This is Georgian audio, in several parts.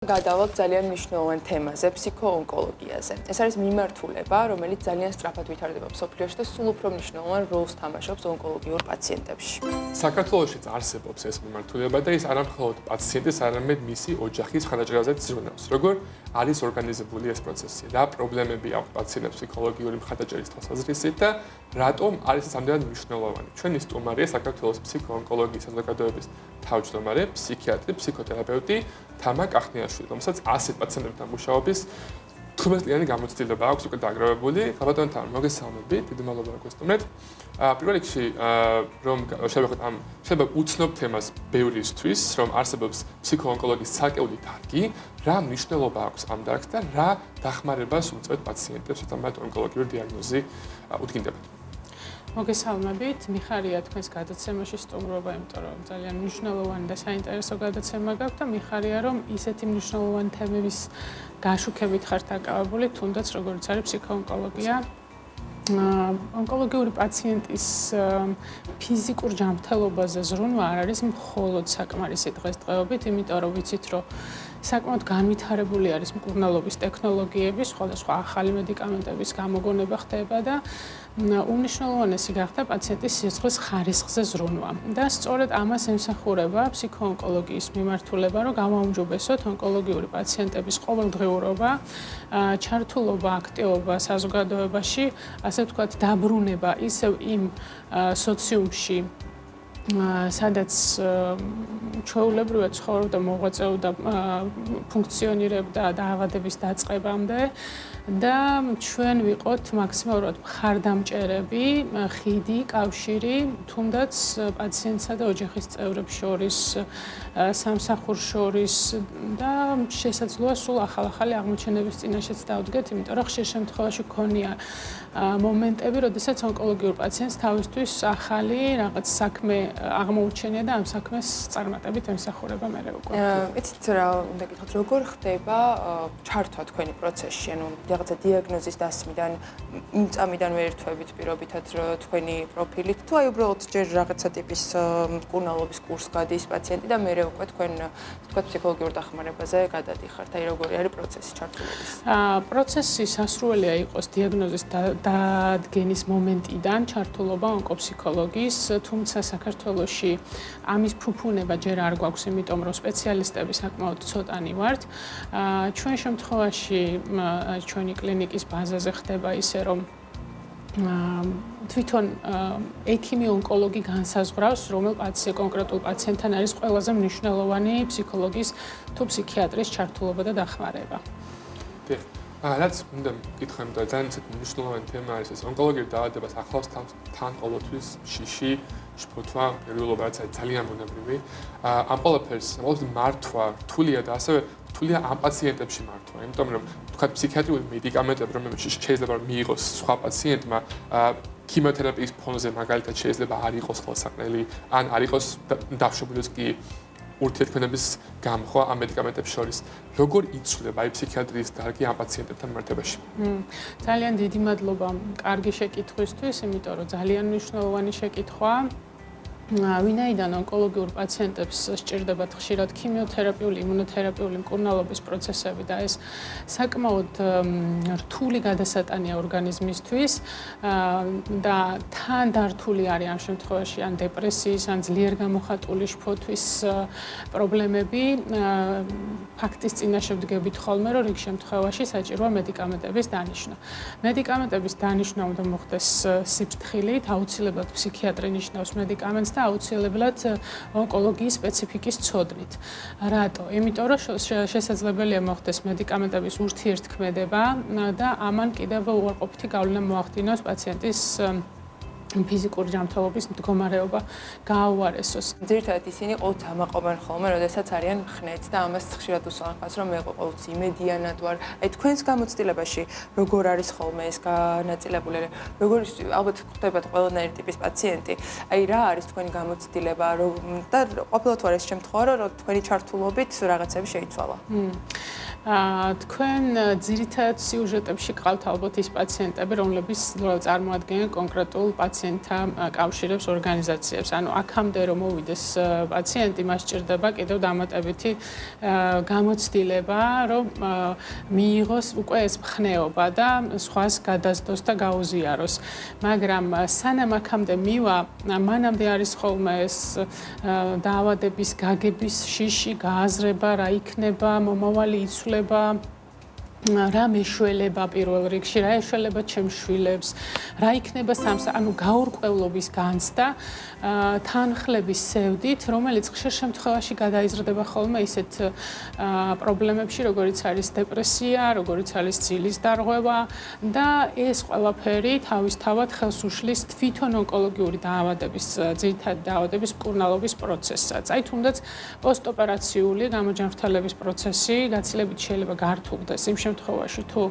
გადავალთ ძალიან მნიშვნელოვან თემაზე, ფსიქოონკოლოგიაზე. ეს არის მიმართულება, რომელიც ძალიან სწრაფად ვითარდება მსოფლიოში და სულ უფრო მნიშვნელოვან როლს თამაშობს ონკოლოგიურ პაციენტებში. საქართველოშიც არსებობს ეს მიმართულება და ის არა მხოლოდ პაციენტის, არამედ მისი ოჯახის ხარჯაჭერაზე ზრუნავს. როგორ არის ორგანიზებული ეს პროცესი? რა პრობლემები აქვს პაციენტებს ფსიქოლოგიური მხარდაჭერის თვალსაზრისით და რატომ არის ეს ამდენად მნიშვნელოვანი? ჩვენი სტუმარია საქართველოს ფსიქოონკოლოგიის საზოგადოების თავმჯდომარე, ფსიქიატრი, ფსიქოთერაპევტი თამა კახნიაშვილი, რომელსაც 100 პაციენტებთან მუშაობის 15 წლიანი გამოცდილება აქვს უკვე დაგროვებული. ხალბატონ თან, მოგესალმებით, დიდი მადლობა რომ გესტუმრეთ. პირველ რიგში რომ შევეხოთ ამ შეიძლება უცნობ თემას ბევრისთვის, რომ არსებობს ფსიქოონკოლოგიის ცალკეული დარგი, რა მნიშვნელობა აქვს ამ დარგს და რა დახმარებას უწევთ პაციენტებს, როცა მათ ონკოლოგიური დიაგნოზი უდგინდებათ. მოგესალმებით, მიხარია თქვენს გადაცემაში სტუმრობა, იმიტომ რომ ძალიან მნიშვნელოვანი და საინტერესო გადაცემა გაქვთ და მიხარია რომ ისეთი მნიშვნელოვანი თემების გაშუქებით ხართ დაკავებული, თუნდაც როგორც არის ფსიქოონკოლოგია. ონკოლოგიური პაციენტის ფიზიკურ ჯანმრთელობაზე ზრუნვა არ არის მხოლოდ საკმარისი დღესდღეობით, იმიტომ რომ ვიცით რომ საკმაოდ განვითარებული არის მკურნალობის ტექნოლოგიები, სხვადასხვა ახალი მედიკამენტების გამოგონება ხდება და უნიშნელოვანესი გახდა პაციენტის სიცხლის ხარისხზე ზრუნვა. და სწორედ ამას ემსახურება ფსიქოონკოლოგიის მიმართულება, რომ გამაუმჯობესოთ ონკოლოგიური პაციენტების ყოველდღიურობა, ჩართულობა, აქტივობა საზოგადოებაში, ასე ვთქვათ, დაბრუნება ისევ იმ სოციუმში, სადაც ჩვეულებრივად ცხოვრობდა, მოღვაწეობდა, ფუნქციონირებდა დაავადების დაწყებამდე და ჩვენ ვიყოთ მაქსიმალურად მხარდამჭერები, ხიდი, კავშირი, თუნდაც პაციენტსა და ოჯახის წევრებს შორის, სამსახურს შორის და შესაძლოა სულ ახალ-ახალი აღმოჩენების წინაშეც დავდგეთ, იმიტომ რომ ხშირ შემთხვევაში გქონია მომენტები, როდესაც ონკოლოგიურ პაციენტს თავისთვის ახალი რაღაც საქმე აღმოუჩენია და ამ საქმეს წარმატებით ემსახურება მერე უკვე. იცით რა უნდა გითხოთ, როგორ ხდება ჩართვა თქვენი პროცესში, ანუ რაღაცა დიაგნოზის დასმიდან, იმ წამიდან ვერტვებით პირობითად თქვენი პროფილით, თუ აი უბრალოდ ჯერ რაღაცა ტიპის მკურნალობის კურსს გადის პაციენტი და მერე უკვე თქვენ თქვათ ფსიქოლოგიურ დახმარებაზე გადადიხართ, აი როგორი არის პროცესი ჩართულობის? პროცესი სასრუელია იყოს დიაგნოზის დადგენის მომენტიდან ჩართულობა ონკოფსიქოლოგის, თუმცა საქართველოში ამის ფუფუნება ჯერ არ გვაქვს, იმიტომ რომ სპეციალისტები საკმაოდ ცოტანი ვართ. ჩვენ შემთხვევაში ჩვენი კლინიკის ბაზაზე ხდება ისე, რომ თვითონ ექიმი ონკოლოგი განსაზღვრავს, რომელ კონკრეტულ პაციენტთან არის ყველაზე მნიშვნელოვანი ფსიქოლოგის თუ ფსიქიატრის ჩართულობა და დახმარება. რაც უნდა გითხრათ, ძალიან მნიშვნელოვანი თემა არის ეს ონკოლოგიური დაავადებას ახლავს თან ყოველთვის შიში, შფოთვა, პერიულობა, რაც არის ძალიან ბუნებრივი. ამ ყველაფერს მართვა რთულია და ასევე რთულია ამ პაციენტებში მართვა, იმიტომ რომ თქვათ ფსიქიატრიული მედიკამენტები, რომლებიც შეიძლება მიიღოს სხვა პაციენტმა, ქიმიოთერაპიის ფონზე მაგალითად შეიძლება არ იყოს ხელსაყრელი, ან არ იყოს დაშვებულიც კი ურთიერთქმედების გამხვა ამ მედიკამენტებს შორის. როგორ იცვლება აი ფსიქიატრიის დარგი ამ პაციენტებთან მიმართებაში? ძალიან დიდი მადლობა კარგი შეკითხვისთვის, იმიტომ რომ ძალიან მნიშვნელოვანი შეკითხვა. ვინაიდან ონკოლოგიურ პაციენტებს სჭირდებათ ხშირად ქიმიოთერაპიული, იმუნოთერაპიული მკურნალობის პროცესები და ეს საკმაოდ რთული გადასატანია ორგანიზმისთვის და თან დართული არის ამ შემთხვევაში ან დეპრესიის, ან ძლიერ გამოხატული შფოთვის პრობლემები, ფაქტის წინაშე ვდგებით ხოლმე, რომ რიგ შემთხვევაში საჭიროა მედიკამენტების დანიშვნა. მედიკამენტების დანიშვნა უნდა მოხდეს სიფრთხილით, აუცილებლად ფსიქიატრი ნიშნავს მედიკამენტს და აუცილებლად ონკოლოგიის სპეციფიკის ცოდნით. რატო? იმიტომ რომ შესაძლებელია მოხდეს მედიკამენტების ურთიერთქმედება და ამან კიდევ უარყოფითი გავლენა მოახდინოს პაციენტის ფიზიკური ჯანმრთელობის მდგომარეობა გააუარესოს. ძირითადად ისინი ყოველთვის ამაყობენ ხოლმე, როდესაც არიან მხნეთ და ამას ხშირად უსწავლენ, რომ მე ყოველთვის იმედიანად ვარ. აი თქვენს გამოცდილებაში როგორ არის ხოლმე ეს განაწილებული? როგორ ალბათ ხდებათ ყველანაირი ტიპის პაციენტი. აი რა არის თქვენი გამოცდილება და ყოფილად თუ არის შემთხვევა, რომ თქვენი ჩართულობით რაღაცები შეიცვალა? თქვენ ძირითადად სიუჟეტებში გყავთ ალბათ ის პაციენტები, რომლებიც წარმოადგენენ კონკრეტულ პაციენტთა კავშირებს, ორგანიზაციებს. ანუ აქამდე რომ მოვიდეს პაციენტი, მას სჭირდება კიდევ დამატებითი გამოცდილება, რომ მიიღოს უკვე ეს მხნეობა და სხვას გადასდოს და გაუზიაროს. მაგრამ სანამ აქამდე მივა, მანამდე არის ხოლმე ეს დაავადების გაგების შიში, გააზრება, რა იქნება, მომავალი იცვლება, რა მეშველება პირველ რიგში, რა ეშველება ჩემს შვილებს, რა იქნება ანუ გაურკვევლობის განცდა, თანხლების სევდით, რომელიც ხშირ შემთხვევაში გადაიზრდება ხოლმე ისეთ პრობლემებში, როგორიც არის დეპრესია, როგორიც არის ძილის დარღვევა და ეს ყველაფერი თავისთავად ხელს უშლის თვითონ ონკოლოგიური დაავადების, ძირითადი დაავადების მკურნალობის პროცესსაც. აი თუნდაც პოსტოპერაციული გამოჯანმრთელების პროცესი გაცილებით შეიძლება გართულდეს იმ შემთხვევაში, თუ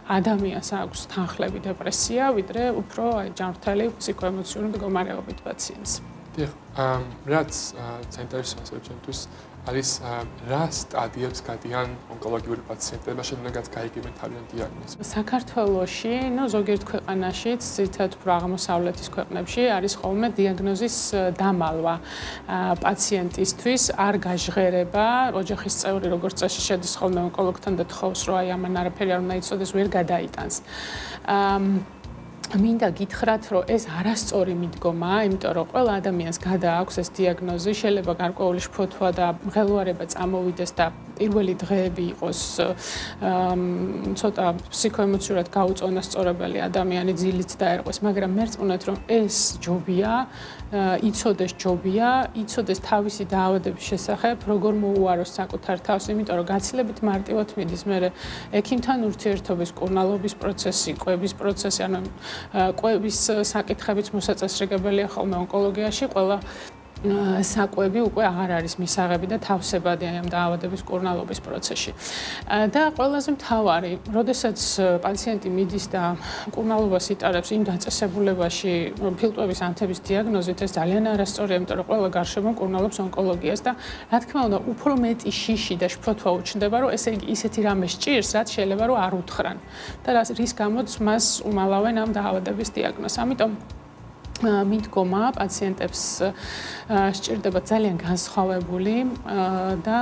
ადამიანს აქვს თანხლები დეპრესია, ვიდრე უფრო ჯანმრთელი ფსიქოემოციური მდგომარეობით პაციენტს. დიახ, რაც საინტერესოა ჩვენთვის არის რა სტადიებს გადიან ონკოლოგიური პაციენტები, შემდეგაც გაიგებენ თავიანთ დიაგნოზს. საქართველოში, ზოგიერთ ქვეყანაშიც, ძირითადად უფრო აღმოსავლეთის ქვეყნებში არის ხოლმე დიაგნოზის დამალვა პაციენტისთვის, არ გაჟღერება, ოჯახის წევრი როგორც წესი შედის ხოლმე ონკოლოგთან და თხოვს, რომ აი ამან არაფერი არ უნდა იცოდეს, ვერ გადაიტანს. მინდა გითხრათ, რომ ეს არასწორი მიდგომა, იმიტომ რომ ყველა ადამიანს გადააქვს ეს დიაგნოზი, შეიძლება გარკვეული შფოთვა და მღელვარება წამოვიდეს და პირველი დღეები იყოს ცოტა ფსიქოემოციურად გაუწონასწორებელი ადამიანი ძილით დაერყვეს, მაგრამ მერწმუნეთ, რომ ეს ჯობია, იცოდეს თავისი დაავადების შესახებ, როგორ მოუაროს საკუთარ თავს, იმიტომ რომ გაცილებით მარტივად მიდის მერე ექიმთან ურთიერთობის, მკურნალობის პროცესი, კვების პროცესი, ანუ კვების საკითხებიც მოსაწესრიგებელია ხოლმე ონკოლოგიაში, ყველა საკვები უკვე აღარ არის მისაღები და თავსებადი აი ამ დაავადების მკურნალობის პროცესში. და ყველაზე მთავარი, როდესაც პაციენტი მიდის და მკურნალობას იტარებს იმ დაწესებულებაში ფილტვების ანთების დიაგნოზით, ეს ძალიან არასწორია, იმიტომ რომ ყველა გარშემო მკურნალობს ონკოლოგიას და რა თქმა უნდა, უფრო მეტი შიში და შფოთვა უჩნდება, რომ ესე იგი ისეთი რამე სჭირს, რაც შეიძლება რომ არ უთხრან და რის გამოც მას უმალავენ ამ დაავადების დიაგნოზს. ამიტომ მიდგომა პაციენტებს სჭირდება ძალიან განსხვავებული და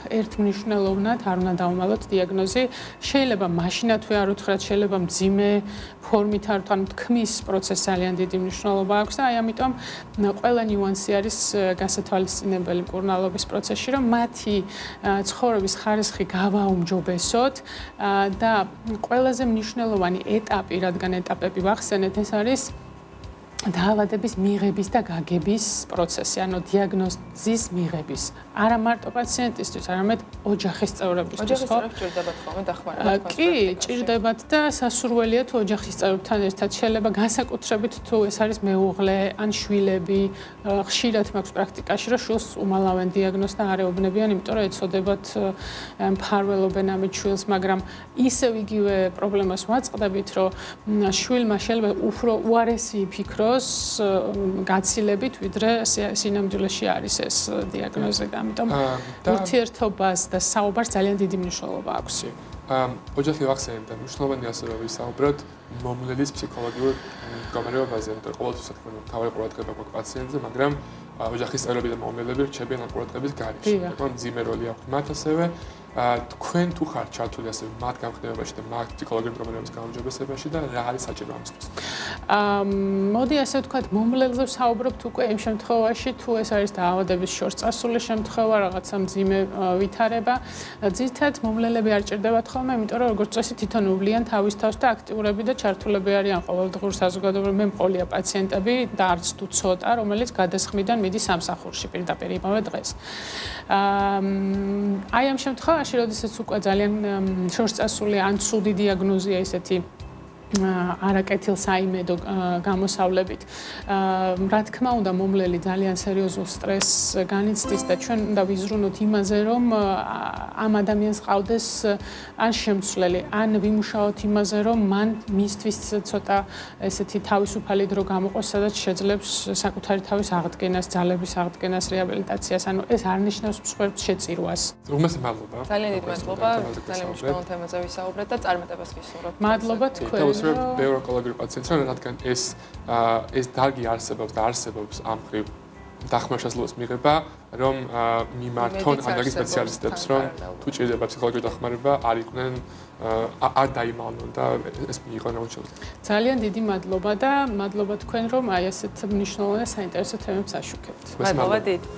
ერთმნიშვნელოვნად არ უნდა დავუმალოთ დიაგნოზი. შეიძლება მაშინათვე არ უთხრათ, შეიძლება მძიმე ფორმით არ უთხრათ, თქმის პროცესს ძალიან დიდი მნიშვნელობა აქვს და აი ამიტომ ყველა ნიუანსი არის გასათვალისწინებელი მკურნალობის პროცესში, რომ მათი ცხოვრების ხარისხი გავაუმჯობესოთ და ყველაზე მნიშვნელოვანი ეტაპი, რადგან ეტაპები ვახსენეთ, ეს არის დაავადების მიღების და გაგების პროცესი, ანუ დიაგნოზის მიღების. არა მარტო პაციენტისთვის, არამედ ოჯახის წევრებისთვის, ხო? ოჯახის წევრებს ჭირდებათ ხოლმე დახმარება. კი, ჭირდებათ და სასურველია თუ ოჯახის წევრებთან ერთად შეიძლება განსაკუთრებით თუ ეს არის მეუღლე ან შვილები, ხშირად მაქვს პრაქტიკაში, რომ შვილს უმალავენ დიაგნოზს და არეუბნებიან, იმიტომ რომ ეცოდებათ მფარველობენ ამით შვილს, მაგრამ ისევ იგივე პრობლემას ვაწყდებით, რომ შვილმა შეიძლება უფრო უარესი იფიქროს გაცილებით, ვიდრე სინამდვილეში არის ეს დიაგნოზი და ამიტომ ურთიერთობას და საუბარს ძალიან დიდი მნიშვნელობა აქვს. ოჯახი ვახსენეთ და მნიშვნელოვანია ასე რომ ვისაუბროთ მომლელის ფსიქოლოგიურ მდგომარეობაზე, იმიტომ რომ ყოველთვის თქმა უნდა თავი ყურადღება გვაქვს პაციენტზე, მაგრამ ოჯახის წევრები და მომლელები რჩებიან ამ ყურადღების გარეშე. თქო, მძიმე როლი აქვს მათ ასევე. თქვენ თუ ხართ ჩართული ასე მათ გამხნევებაში და მათ ფსიქოლოგიური მდგომარეობის გაუმჯობესებაში და რა არის საჭირო ამისთვის? მოდი ასე ვთქვათ, მომლელზე ვსაუბრობთ უკვე იმ შემთხვევაში, თუ ეს არის დაავადების შორს წასული შემთხვევა, რაღაცა მძიმე ვითარება. ძირითადად მომლელები არ ჭირდებათ ხოლმე, იმიტომ რომ როგორც წესი თვითონ უვლიან თავის თავს და აქტიურები და ჩართულები არიან ყოველდღიურ საზოგადოებრივ. მე მყოლია პაციენტები და არც თუ ცოტა, რომელიც გადასხმიდან მიდის სამსახურში პირდაპირ იმავე დღეს. აი ამ შემთხვევაში, როდესაც უკვე ძალიან შორს წასული ან ცუდი დიაგნოზია ისეთი არაკეთილ საიმედო გამოსავლებით. Რა თქმა უნდა, მომლელი ძალიან სერიოზულ სტრესს განიცდის და ჩვენ უნდა ვიზრუნოთ იმაზე, რომ ამ ადამიანს ყავდეს ან შემცვლელი, ან ვიმუშაოთ იმაზე, რომ მან მისთვის ცოტა ესეთი თავისუფალი დრო გამოყოს, სადაც შეძლებს საკუთარი თავის აღდგენას, ძალების აღდგენას, რეაბილიტაციას. ანუ ეს არ ნიშნავს მსხვერპლ შეწირვას. უმეტეს მადლობა. ძალიან დიდი მადლობა. ძალიან მნიშვნელოვან თემაზე ვისაუბრეთ და წარმატებას გისურვებთ. მადლობა თქვენ. ბევრი ონკოლოგიური პაციენტს რომ რადგან ეს დარგი არსებობს და არსებობს ამ ხრივ დახმარებას მიღება, რომ მიმართონ ამგვარი სპეციალისტებს, რომ თუ ჭირდება ფსიქოლოგიური დახმარება, არ იყვნენ არ დაიმალონ და ეს მიიღონ რა შეიძლება. ძალიან დიდი მადლობა და მადლობა თქვენ, რომ აი ასეთ მნიშვნელოვან და საინტერესო თემებს აშუქებთ. მადლობა დიდი.